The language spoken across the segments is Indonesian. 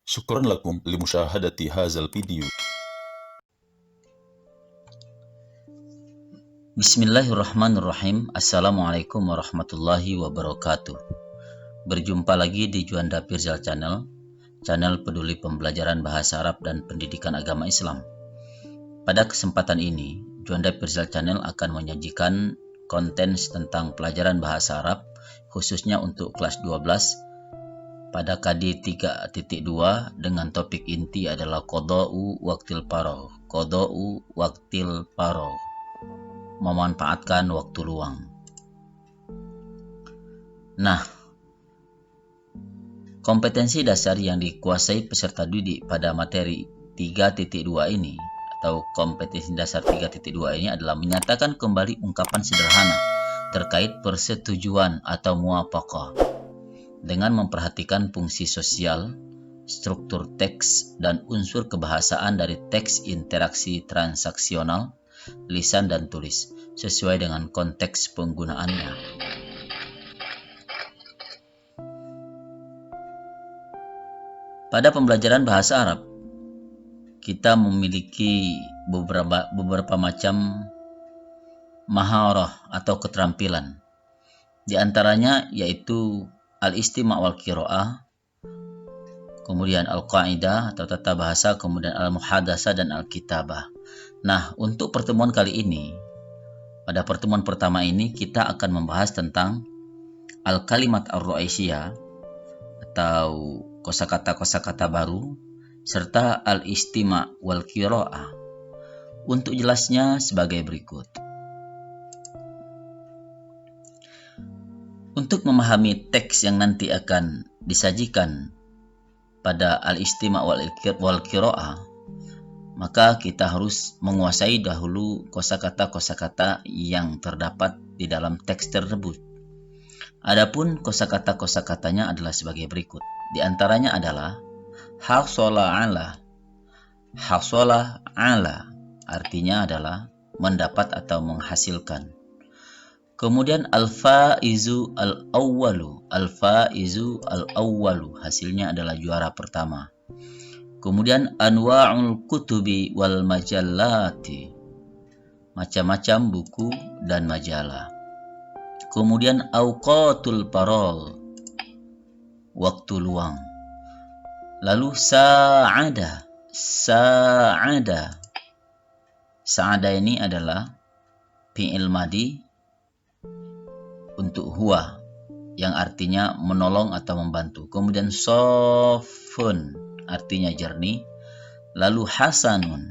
شكرا لكم لمشاهدة هذا الفيديو. Bismillahirrahmanirrahim. Assalamualaikum warahmatullahi wabarakatuh. Berjumpa lagi di Juanda Pirzal Channel, channel peduli pembelajaran bahasa Arab dan pendidikan agama Islam. Pada kesempatan ini, Juanda Pirzal Channel akan menyajikan konten tentang pelajaran bahasa Arab, khususnya untuk kelas 12 pada KD 3.2 dengan topik inti adalah qada'u waqtil faragh. Qada'u waqtil faragh, memanfaatkan waktu luang. Nah, kompetensi dasar yang dikuasai peserta didik pada materi 3.2 ini atau kompetensi dasar 3.2 ini adalah menyatakan kembali ungkapan sederhana terkait persetujuan atau muwafaqah dengan memperhatikan fungsi sosial, struktur teks, dan unsur kebahasaan dari teks interaksi transaksional, lisan dan tulis, sesuai dengan konteks penggunaannya. Pada pembelajaran bahasa Arab, kita memiliki beberapa macam maharah atau keterampilan. Di antaranya yaitu al-istima' wal qira'ah, kemudian al-qaidah atau tata bahasa, kemudian al-muhadasah dan al-kitabah. Nah, untuk pertemuan kali ini, pada pertemuan pertama ini kita akan membahas tentang al-kalimat ar-ru'aisiyah atau kosakata baru serta al-istima' wal qira'ah. Untuk jelasnya sebagai berikut. Untuk memahami teks yang nanti akan disajikan pada al-istima' wal qira'ah, maka kita harus menguasai dahulu kosakata yang terdapat di dalam teks tersebut. Adapun kosakatanya adalah sebagai berikut. Di antaranya adalah hasala ala. Hasala ala artinya adalah mendapat atau menghasilkan. Kemudian al-faizu al-awwalu. Al-faizu al-awwalu hasilnya adalah juara pertama. Kemudian anwa'ul kutubi wal majallati, macam-macam buku dan majalah. Kemudian awqatul faragh, waktu luang. Lalu sa'ada. Sa'ada ini adalah fi'il madi untuk huwa yang artinya menolong atau membantu. Kemudian sofun artinya jernih. Lalu hasanun,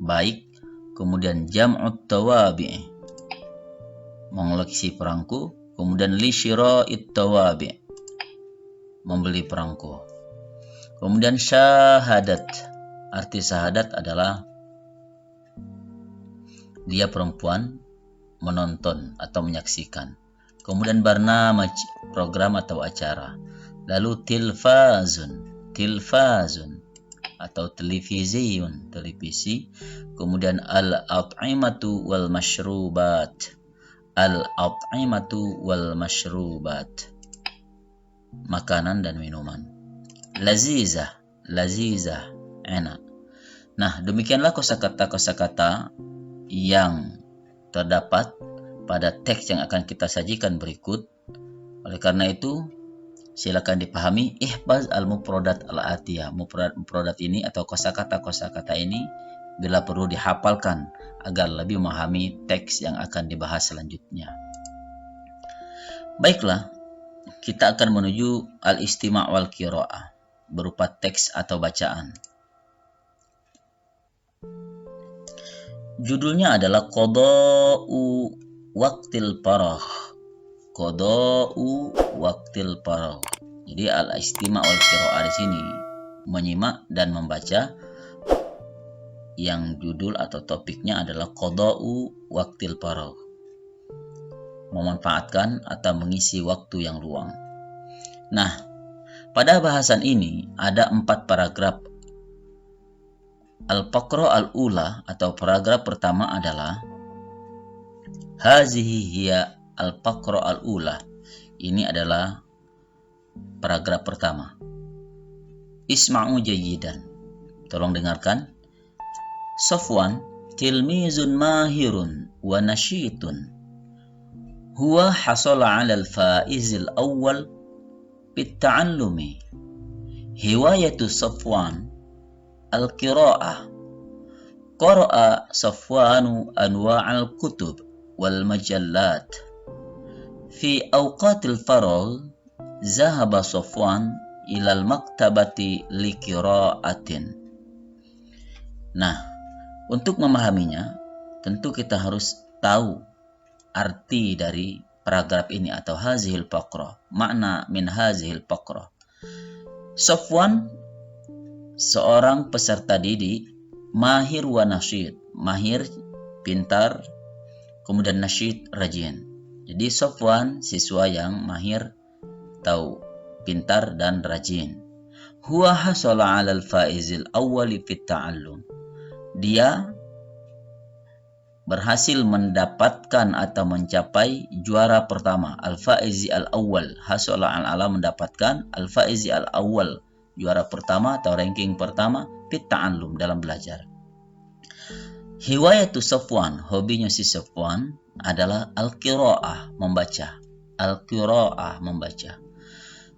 baik. Kemudian jam'ut tawabi', mengoleksi perangko. Kemudian li syira'it tawabi', membeli perangko. Kemudian syahadat, arti syahadat adalah dia perempuan menonton atau menyaksikan. Kemudian barnamaj, program atau acara. Lalu tilfazun atau televisi. Kemudian al-at'imatu wal mashrubat. Makanan dan minuman. Lazizah, enak. Nah, demikianlah kosakata yang terdapat pada teks yang akan kita sajikan berikut. Oleh karena itu, silakan dipahami ihfaz al-mufradat al-atiyah. Mufradat ini atau kosakata ini bila perlu dihafalkan agar lebih memahami teks yang akan dibahas selanjutnya. Baiklah, kita akan menuju al-istima' wal qira'ah berupa teks atau bacaan. Judulnya adalah qada'u waqtil faragh. Qada'u waqtil faragh. Jadi al-istima' wal qira'ah di sini menyimak dan membaca yang judul atau topiknya adalah qada'u waqtil faragh, memanfaatkan atau mengisi waktu yang luang. Nah, pada bahasan ini ada 4 paragraf. Al-faqra al-ula atau paragraf pertama adalah hazihi hiya al-faqra al-ula. Ini adalah paragraf pertama. Isma'u jayyidan. Tolong dengarkan. Safwan tilmizun mahirun wa nasyitun. Huwa hasala 'ala al-faiz al-awwal bit-ta'allumi. Hiwayatu Safwan al-qira'ah. Qara'a Safwanu anwa'al kutub wal majallat. Fi awqatil faragh zahaba Safwan ilal maktabati liqira'atin. Nah, untuk memahaminya tentu kita harus tahu arti dari paragraf ini atau hazihil faqrah. Makna min hazihil faqrah. Safwan seorang peserta didik, mahir wa nasyid. Mahir pintar, kemudian nasyid rajin. Jadi Safwan siswa yang mahir, tahu pintar dan rajin. Huwa hasala 'alal faizil awwali fit ta'allum. Dia berhasil mendapatkan atau mencapai juara pertama, al-faizi al-awwal. Hasala al-ala mendapatkan, al-faizi al-awwal juara pertama atau ranking pertama fit ta'allum dalam belajar. Hiwayatu Safwan, hobinya si Safwan adalah al-qira'ah, membaca. Al-qira'ah, membaca.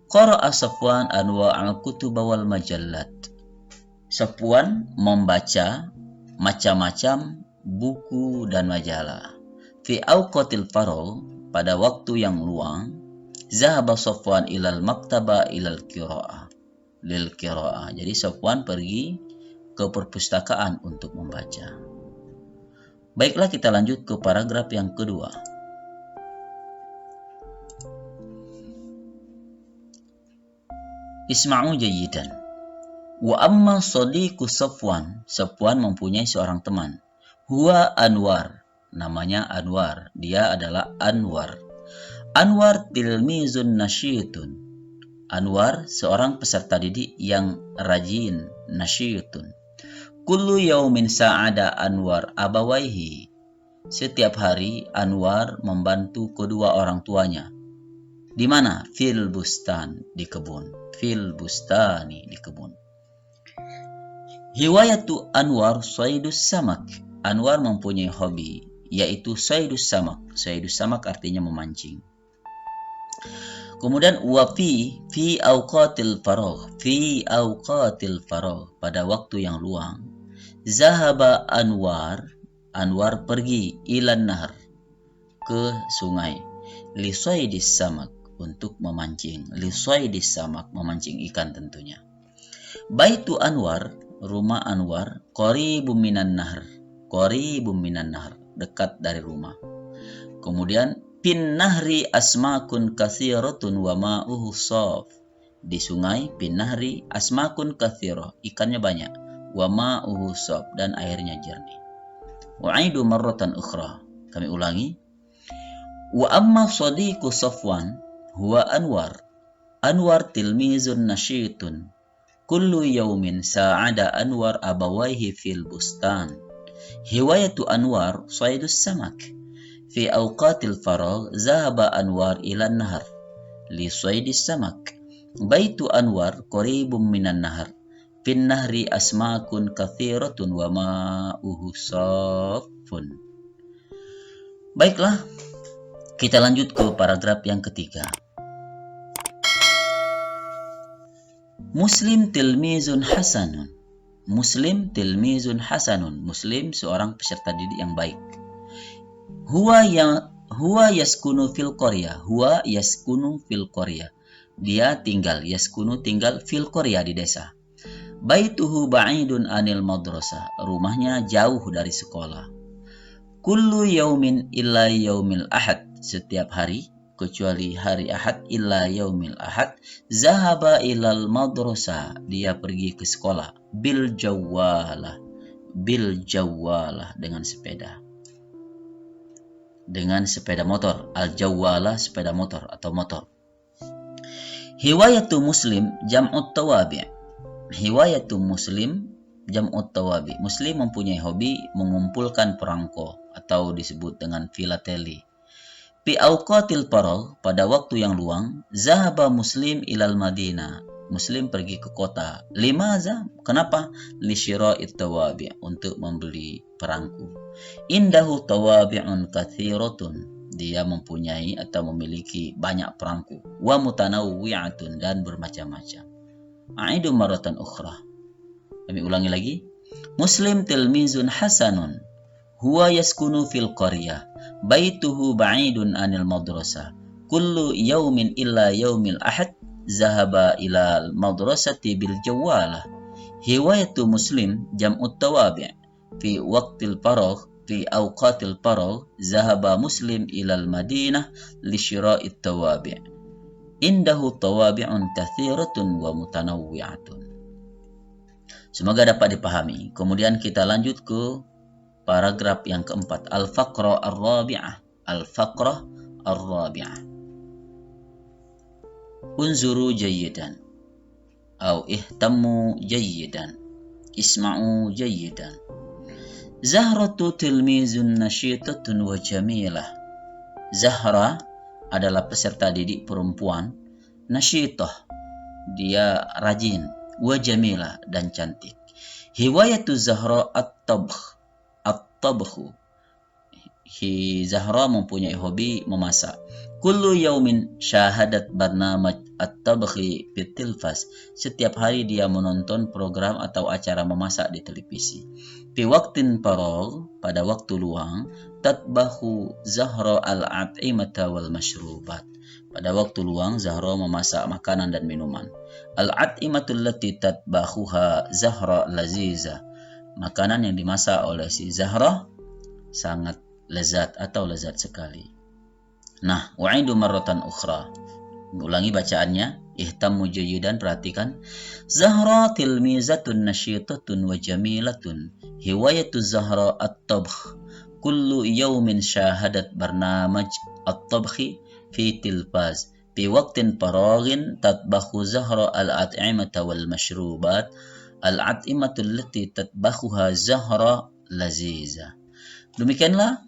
Qara'a Safwan anwa' al-kutub wal majallat. Safwan membaca macam-macam buku dan majalah. Fi awqatil faragh, pada waktu yang luang, zahaba Safwan ilal maktaba ilal qira'ah. Lil qira'ah. Jadi Safwan pergi ke perpustakaan untuk membaca. Baiklah, kita lanjut ke paragraf yang kedua. Isma'u jayyidan. Wa amma sadiqu Safwan. Safwan mempunyai seorang teman. Huwa Anwar. Namanya Anwar. Dia adalah Anwar. Anwar tilmizun nasyitun. Anwar seorang peserta didik yang rajin, nasyitun. Kullu yaumin sa'ada Anwar abawaihi. Setiap hari Anwar membantu kedua orang tuanya. Di mana? Fil bustan, di kebun. Fil bustani, di kebun. Hiwayatu Anwar saydus samak. Anwar mempunyai hobi, yaitu saydus samak. Saydus samak artinya memancing. Kemudian wafi fi awqatil faragh. Fi awqatil faragh, pada waktu yang luang. Zahaba Anwar. Anwar pergi ilan nahar, ke sungai. Li saydis samak, untuk memancing. Li saydis samak, memancing ikan tentunya. Baitu Anwar, rumah Anwar, qaribum minan nahr. Qaribum minan nahr, dekat dari rumah. Kemudian pin nahri asmakun kathiratun wa ma'uhu saf. Di sungai pin nahri asmakun kathirah, ikannya banyak. Wa ma'uhu saf, dan airnya jernih. Wa'aidu marratan ukhra. Kami ulangi. Wa amma sadiqu Safwan huwa Anwar. Anwar tilmizun nasyitun. Kullu yaumin sa'ada Anwar abawaihi fil bustan. Hiwayatu Anwar saydus samak. Fi awqatil faragh zahaba Anwar ila nahar li saydis samak. Baitu Anwar qaribum minan nahar. Fin nahri asmakun kathiratun wa ma'uhu saffun. Baiklah, kita lanjut ke paragraf yang ketiga. Muslim tilmizun hasanun. Muslim tilmizun hasanun. Muslim seorang peserta didik yang baik. Huwa yaskunu fil qarya. Huwa yaskunu fil qarya. Dia tinggal, yaskunu tinggal fil qarya, di desa. Baituhu ba'idun anil madrasah. Rumahnya jauh dari sekolah. Kullu yaumin illa yaumil ahad. Setiap hari kecuali hari Ahad, illa yaumil ahad, zahaba ilal madrasah. Dia pergi ke sekolah. Bil jawalah. Bil jawalah, dengan sepeda. Dengan sepeda motor. Al jawalah, sepeda motor atau motor. Hiwayatu Muslim jam'ut tawabi'. Hiwayatu Muslim jam'ut tawabi'. Muslim mempunyai hobi mengumpulkan perangko atau disebut dengan filateli. Fi awqatil faragh, pada waktu yang luang, zahaba Muslim ilal Madinah. Muslim pergi ke kota. Limaza? Kenapa? Lisyira'it tawabi', untuk membeli perangku. Indahu tawabi'un kathiratun, dia mempunyai atau memiliki banyak perangku. Wa mutanawwi'atun, dan bermacam-macam. A'idu maratan ukhra. Kami ulangi lagi. Muslim tilmizun hasanun. Huwa yaskunu fil qaryah. Baituhu ba'idun anil madrasah. Kullu yaumin illa yaumil ahad zahaba ila madrasati bil jawalah. Hiwayatu Muslim jam'ut tawabi' fi waqtil faragh fi awqatil faragh zahaba Muslim ilal Madinah li syira'it tawabi'. Indahu tawabi'un kathiratun wa mutanawwi'atun. Semoga dapat dipahami. Kemudian kita lanjut ke paragraf yang keempat. Al-faqra ar-rabi'ah. Al-faqra ar-rabi'ah. Unzuru jayyidan. Au ihtammu jayyidan. Isma'u jayyidan. Zahratu tilmizun nasyitatun wa jamilah. Zahra adalah peserta didik perempuan. Nasyitah, dia rajin. Wa jamilah, dan cantik. Hiwayatu Zahra at-tabkh. At-tabkhu. Zahra mempunyai hobi memasak. Kullu yaumin syahadat barnamaj at-tabkhi fit tilfas. Setiap hari dia menonton program atau acara memasak di televisi. Fi waqtin faragh, pada waktu luang, tatbahu Zahra al-at'imata wal mashrubat. Pada waktu luang Zahra memasak makanan dan minuman. Al-at'imatul lati tatbahuha Zahra laziza. Makanan yang dimasak oleh si Zahra sangat lezat atau lezat sekali. Nah, wa'idu marratan ukhra. Ulangi bacaannya. Ihtammu jayyidan, perhatikan. Zahra tilmizatun nasyitatun wa jamilatun. Hiwayatu Zahra at-tabkh. Kullu yawmin syahadat barnamaj at-tabkhi fi tilfaz. Fi waqtin faraghin tatbakhu Zahra al-at'imata wal mashrubat. Al-at'imatu allati tatbakhuha Zahra laziza. Demikianlah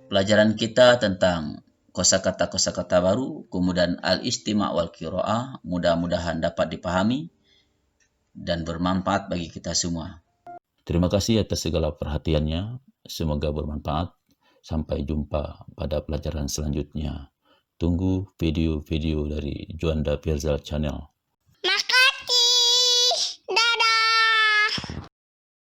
pelajaran kita tentang kosakata-kosakata baru, kemudian al-istima' wal qira'ah. Mudah-mudahan dapat dipahami dan bermanfaat bagi kita semua. Terima kasih atas segala perhatiannya. Semoga bermanfaat. Sampai jumpa pada pelajaran selanjutnya. Tunggu video-video dari Juanda Pirzal Channel.